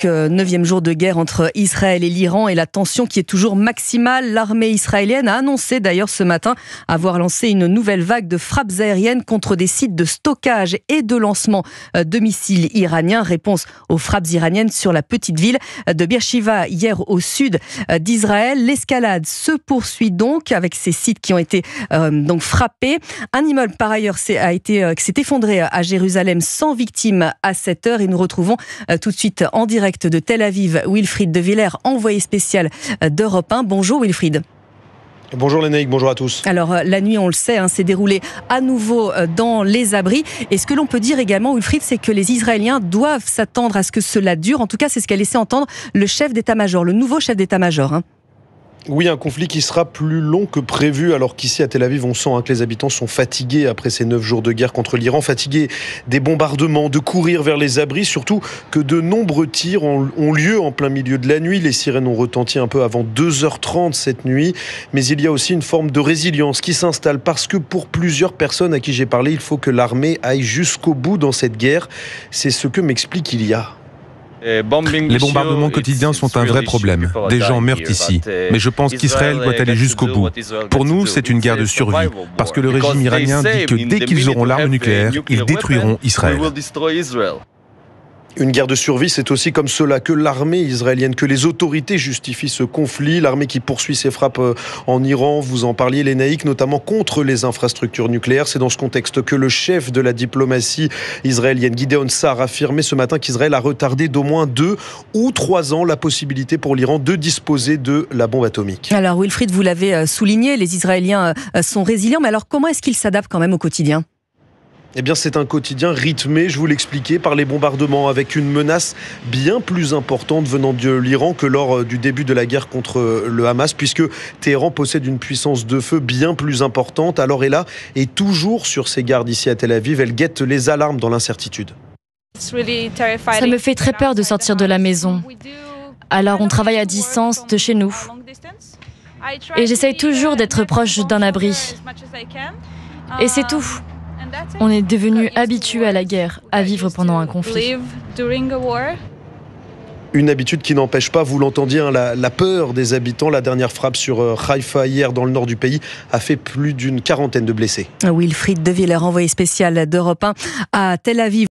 Neuvième jour de guerre entre Israël et l'Iran et la tension qui est toujours maximale. L'armée israélienne a annoncé d'ailleurs ce matin avoir lancé une nouvelle vague de frappes aériennes contre des sites de stockage et de lancement de missiles iraniens. Réponse aux frappes iraniennes sur la petite ville de Beersheva hier au sud d'Israël. L'escalade se poursuit donc avec ces sites qui ont été donc frappés. Un immeuble par ailleurs s'est effondré à Jérusalem sans victime à cette heure et nous retrouvons tout de suite en direct de Tel Aviv, Wilfried de Villers, envoyé spécial d'Europe 1. Bonjour Wilfried. Bonjour Lénaïque, bonjour à tous. Alors la nuit, on le sait, s'est déroulée à nouveau dans les abris. Et ce que l'on peut dire également, Wilfried, c'est que les Israéliens doivent s'attendre à ce que cela dure. En tout cas, c'est ce qu'a laissé entendre le chef d'état-major, le nouveau chef d'état-major. Oui, un conflit qui sera plus long que prévu, alors qu'ici à Tel Aviv, on sent que les habitants sont fatigués après ces 9 jours de guerre contre l'Iran, fatigués des bombardements, de courir vers les abris, surtout que de nombreux tirs ont lieu en plein milieu de la nuit. Les sirènes ont retenti un peu avant 2h30 cette nuit, mais il y a aussi une forme de résilience qui s'installe parce que pour plusieurs personnes à qui j'ai parlé, il faut que l'armée aille jusqu'au bout dans cette guerre. C'est ce que m'explique Ilya. Les bombardements quotidiens sont un vrai problème. Des gens meurent ici. Mais je pense qu'Israël doit aller jusqu'au bout. Pour nous, c'est une guerre de survie. Parce que le régime iranien dit que dès qu'ils auront l'arme nucléaire, ils détruiront Israël. Une guerre de survie, c'est aussi comme cela que l'armée israélienne, que les autorités justifient ce conflit. L'armée qui poursuit ses frappes en Iran, vous en parliez Lénaïque, notamment contre les infrastructures nucléaires. C'est dans ce contexte que le chef de la diplomatie israélienne, Gideon Sa'ar, a affirmé ce matin qu'Israël a retardé d'au moins 2 ou 3 ans la possibilité pour l'Iran de disposer de la bombe atomique. Alors Wilfried, vous l'avez souligné, les Israéliens sont résilients, mais alors comment est-ce qu'ils s'adaptent quand même au quotidien ? Eh bien, c'est un quotidien rythmé, je vous l'expliquais, par les bombardements, avec une menace bien plus importante venant de l'Iran que lors du début de la guerre contre le Hamas, puisque Téhéran possède une puissance de feu bien plus importante. Alors elle est toujours sur ses gardes ici à Tel Aviv. Elle guette les alarmes dans l'incertitude. Ça me fait très peur de sortir de la maison. Alors on travaille à distance de chez nous. Et j'essaye toujours d'être proche d'un abri. Et c'est tout. On est devenus habitués à la guerre, à vivre pendant un conflit. Une habitude qui n'empêche pas, vous l'entendiez, la peur des habitants. La dernière frappe sur Haïfa hier dans le nord du pays a fait plus d'une 40aine de blessés. Wilfried de Villers, envoyé spécial d'Europe 1 à Tel Aviv.